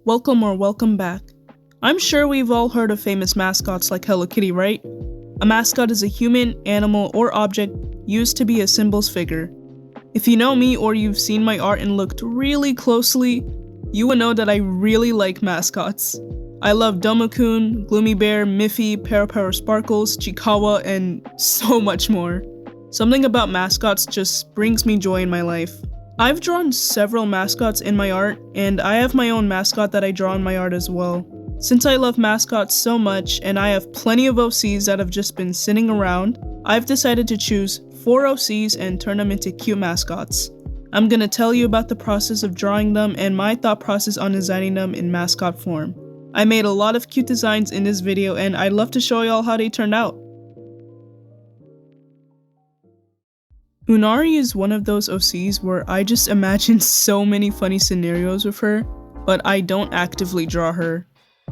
welcome or welcome back. I'm sure we've all heard of famous mascots like Hello Kitty, right? A mascot is a human, animal, or object used to be a symbol's figure. If you know me or you've seen my art and looked really closely, you will know that I really like mascots. I love Domo-kun, Gloomy Bear, Miffy, Para Sparkles, Chikawa, and so much more. Something about mascots just brings me joy in my life. I've drawn several mascots in my art, and I have my own mascot that I draw in my art as well. Since I love mascots so much, and I have plenty of OCs that have just been sitting around, I've decided to choose 4 OCs and turn them into cute mascots. I'm gonna tell you about the process of drawing them and my thought process on designing them in mascot form. I made a lot of cute designs in this video, and I'd love to show y'all how they turned out. Unari is one of those OCs where I just imagine so many funny scenarios with her, but I don't actively draw her.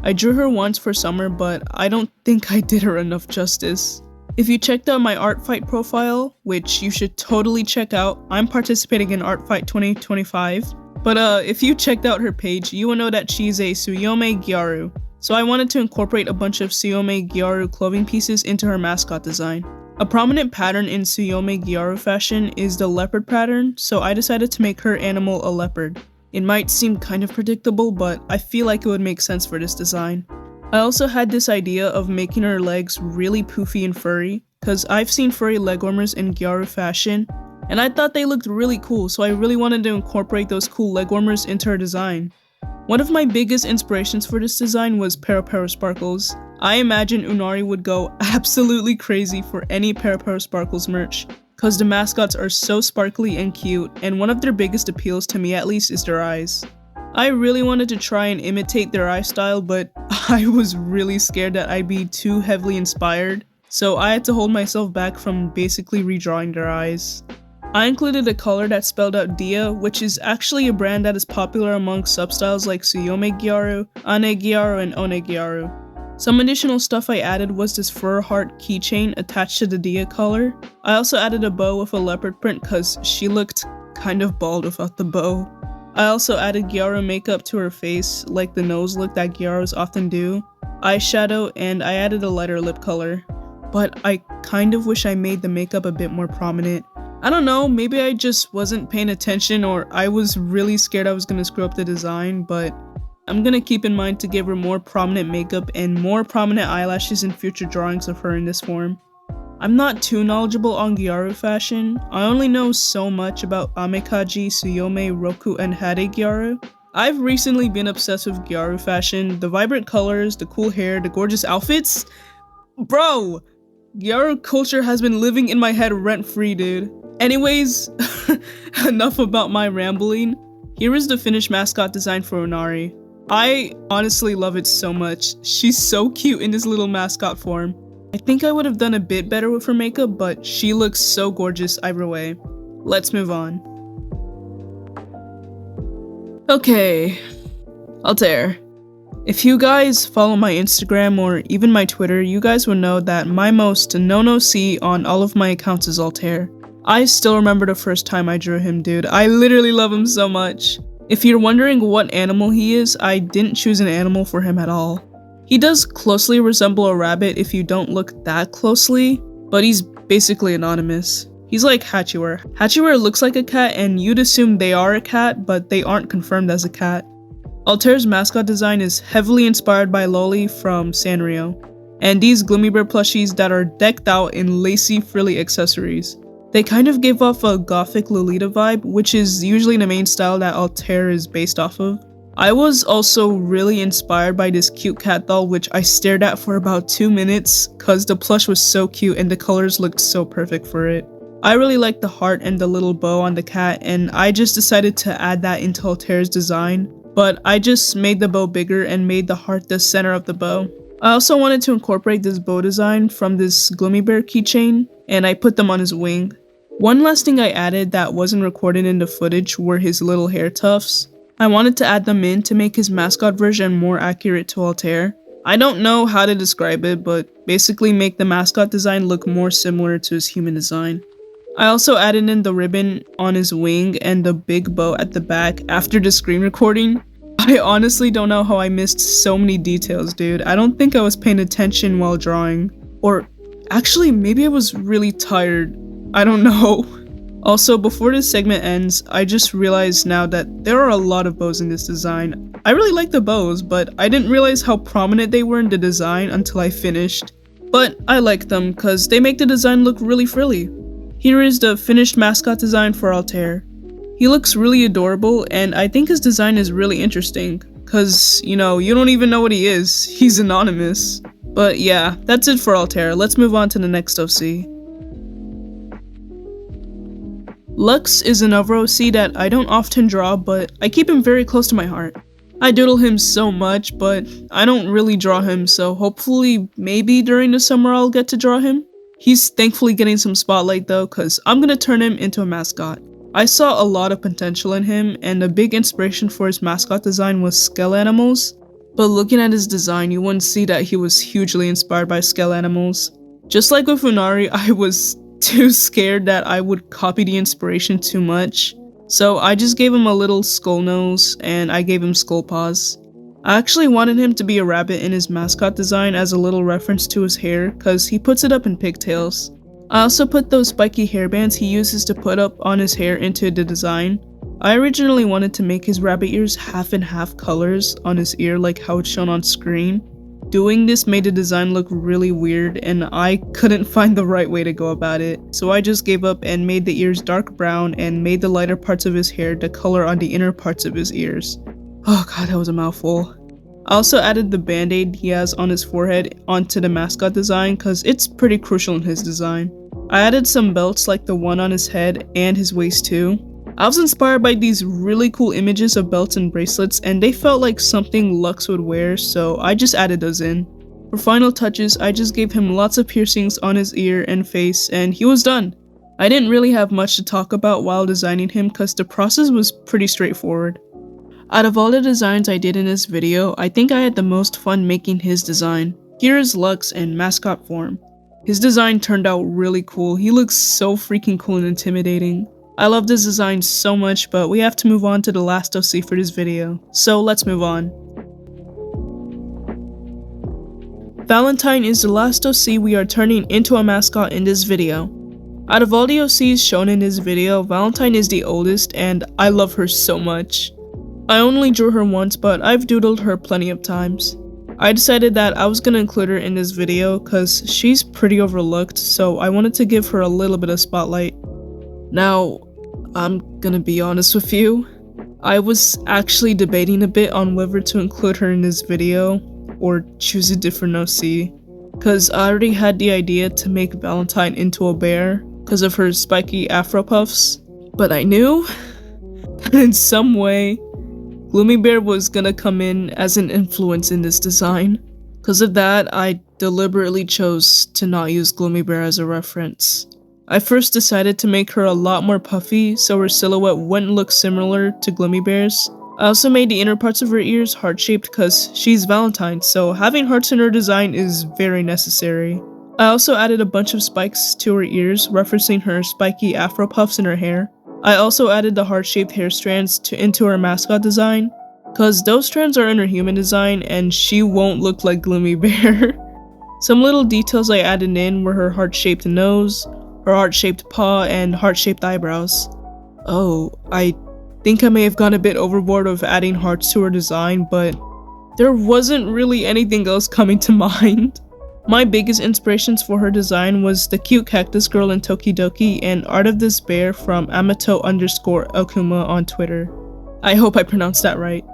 I drew her once for summer, but I don't think I did her enough justice. If you checked out my Art Fight profile, which you should totally check out, I'm participating in Art Fight 2025, but if you checked out her page, you will know that she's a Tsuyome Gyaru, so I wanted to incorporate a bunch of Tsuyome Gyaru clothing pieces into her mascot design. A prominent pattern in Tsuyome Gyaru fashion is the leopard pattern, so I decided to make her animal a leopard. It might seem kind of predictable, but I feel like it would make sense for this design. I also had this idea of making her legs really poofy and furry, cause I've seen furry leg warmers in Gyaru fashion, and I thought they looked really cool, so I really wanted to incorporate those cool leg warmers into her design. One of my biggest inspirations for this design was Para Sparkles. I imagine Unari would go absolutely crazy for any Para Sparkles merch, cause the mascots are so sparkly and cute, and one of their biggest appeals to me at least is their eyes. I really wanted to try and imitate their eye style, but I was really scared that I'd be too heavily inspired, so I had to hold myself back from basically redrawing their eyes. I included a color that spelled out Dia, which is actually a brand that is popular among substyles like Tsuyome Gyaru, Ane Gyaru, and One Gyaru. Some additional stuff I added was this fur heart keychain attached to the Dia color. I also added a bow with a leopard print cause she looked kind of bald without the bow. I also added Gyaru makeup to her face, like the nose look that Gyarus often do, eyeshadow, and I added a lighter lip color. But I kind of wish I made the makeup a bit more prominent. I don't know, maybe I just wasn't paying attention or I was really scared I was gonna screw up the design, but I'm gonna keep in mind to give her more prominent makeup and more prominent eyelashes in future drawings of her in this form. I'm not too knowledgeable on Gyaru fashion. I only know so much about Amekaji, Tsuyome, Roku, and Hade Gyaru. I've recently been obsessed with Gyaru fashion, the vibrant colors, the cool hair, the gorgeous outfits. Bro! Gyaru culture has been living in my head rent-free, dude. Anyways, enough about my rambling. Here is the finished mascot design for Unari. I honestly love it so much. She's so cute in this little mascot form. I think I would have done a bit better with her makeup, but she looks so gorgeous either way. Let's move on. Okay, Altair. If you guys follow my Instagram or even my Twitter, you guys will know that my most known OC on all of my accounts is Altair. I still remember the first time I drew him, dude. I literally love him so much. If you're wondering what animal he is, I didn't choose an animal for him at all. He does closely resemble a rabbit if you don't look that closely, but he's basically anonymous. He's like Hachiware. Hachiware looks like a cat and you'd assume they are a cat, but they aren't confirmed as a cat. Altair's mascot design is heavily inspired by Loli from Sanrio, and these Gloomy Bear plushies that are decked out in lacy, frilly accessories. They kind of give off a gothic Lolita vibe, which is usually the main style that Altair is based off of. I was also really inspired by this cute cat doll, which I stared at for about 2 minutes cause the plush was so cute and the colors looked so perfect for it. I really liked the heart and the little bow on the cat, and I just decided to add that into Altair's design, but I just made the bow bigger and made the heart the center of the bow. I also wanted to incorporate this bow design from this Gloomy Bear keychain, and I put them on his wing. One last thing I added that wasn't recorded in the footage were his little hair tufts. I wanted to add them in to make his mascot version more accurate to Altair. I don't know how to describe it, but basically make the mascot design look more similar to his human design. I also added in the ribbon on his wing and the big bow at the back after the screen recording. I honestly don't know how I missed so many details, dude. I don't think I was paying attention while drawing. Or actually, maybe I was really tired. I don't know. Also, before this segment ends, I just realized now that there are a lot of bows in this design. I really like the bows, but I didn't realize how prominent they were in the design until I finished. But I like them because they make the design look really frilly. Here is the finished mascot design for Altair. He looks really adorable, and I think his design is really interesting, cause, you know, you don't even know what he is. He's anonymous. But yeah, that's it for Altair. Let's move on to the next OC. Lux is another OC that I don't often draw, but I keep him very close to my heart. I doodle him so much, but I don't really draw him, so hopefully maybe during the summer I'll get to draw him. He's thankfully getting some spotlight though, cause I'm gonna turn him into a mascot. I saw a lot of potential in him, and a big inspiration for his mascot design was skele animals. But looking at his design, you wouldn't see that he was hugely inspired by skele animals. Just like with Unari, I was too scared that I would copy the inspiration too much. So I just gave him a little skull nose, and I gave him skull paws. I actually wanted him to be a rabbit in his mascot design as a little reference to his hair, cause he puts it up in pigtails. I also put those spiky hairbands he uses to put up on his hair into the design. I originally wanted to make his rabbit ears half and half colors on his ear like how it's shown on screen. Doing this made the design look really weird, and I couldn't find the right way to go about it, so I just gave up and made the ears dark brown and made the lighter parts of his hair the color on the inner parts of his ears. Oh god, that was a mouthful. I also added the band-aid he has on his forehead onto the mascot design cause it's pretty crucial in his design. I added some belts like the one on his head and his waist too. I was inspired by these really cool images of belts and bracelets, and they felt like something Lux would wear, so I just added those in. For final touches, I just gave him lots of piercings on his ear and face, and he was done. I didn't really have much to talk about while designing him cause the process was pretty straightforward. Out of all the designs I did in this video, I think I had the most fun making his design. Here is Lux in mascot form. His design turned out really cool. He looks so freaking cool and intimidating. I love this design so much, but we have to move on to the last OC for this video. So let's move on. Valentine is the last OC we are turning into a mascot in this video. Out of all the OCs shown in this video, Valentine is the oldest, and I love her so much. I only drew her once, but I've doodled her plenty of times. I decided that I was gonna include her in this video cause she's pretty overlooked, so I wanted to give her a little bit of spotlight. Now, I'm gonna be honest with you, I was actually debating a bit on whether to include her in this video or choose a different OC, cause I already had the idea to make Valentine into a bear cause of her spiky afro puffs, but I knew that in some way Gloomy Bear was gonna come in as an influence in this design. Because of that, I deliberately chose to not use Gloomy Bear as a reference. I first decided to make her a lot more puffy so her silhouette wouldn't look similar to Gloomy Bear's. I also made the inner parts of her ears heart-shaped because she's Valentine, so having hearts in her design is very necessary. I also added a bunch of spikes to her ears, referencing her spiky afro puffs in her hair. I also added the heart-shaped hair strands into her mascot design, cause those strands are in her human design and she won't look like Gloomy Bear. Some little details I added in were her heart-shaped nose, her heart-shaped paw, and heart-shaped eyebrows. Oh, I think I may have gone a bit overboard with adding hearts to her design, but there wasn't really anything else coming to mind. My biggest inspirations for her design was the cute cactus girl in Tokidoki and art of this bear from Amato_Okuma on Twitter. I hope I pronounced that right.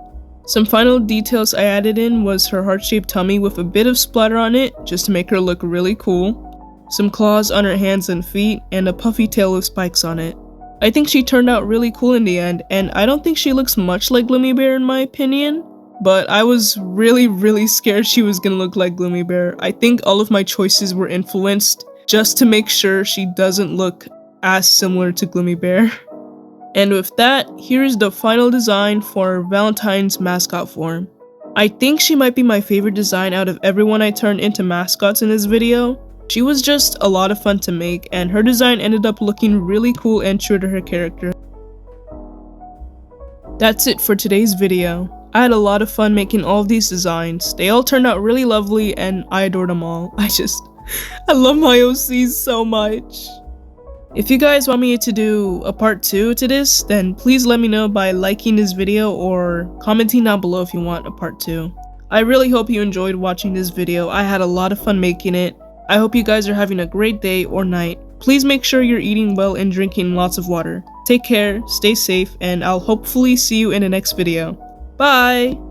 Some final details I added in was her heart-shaped tummy with a bit of splatter on it, just to make her look really cool, some claws on her hands and feet, and a puffy tail with spikes on it. I think she turned out really cool in the end, and I don't think she looks much like Gloomy Bear in my opinion. But I was really scared she was gonna look like Gloomy Bear. I think all of my choices were influenced just to make sure she doesn't look as similar to Gloomy Bear. And with that, here's the final design for Valentine's mascot form. I think she might be my favorite design out of everyone I turned into mascots in this video. She was just a lot of fun to make, and her design ended up looking really cool and true to her character. That's it for today's video. I had a lot of fun making all of these designs. They all turned out really lovely and I adore them all. I love my OCs so much. If you guys want me to do a part 2 to this, then please let me know by liking this video or commenting down below if you want a part 2. I really hope you enjoyed watching this video. I had a lot of fun making it. I hope you guys are having a great day or night. Please make sure you're eating well and drinking lots of water. Take care, stay safe, and I'll hopefully see you in the next video. Bye!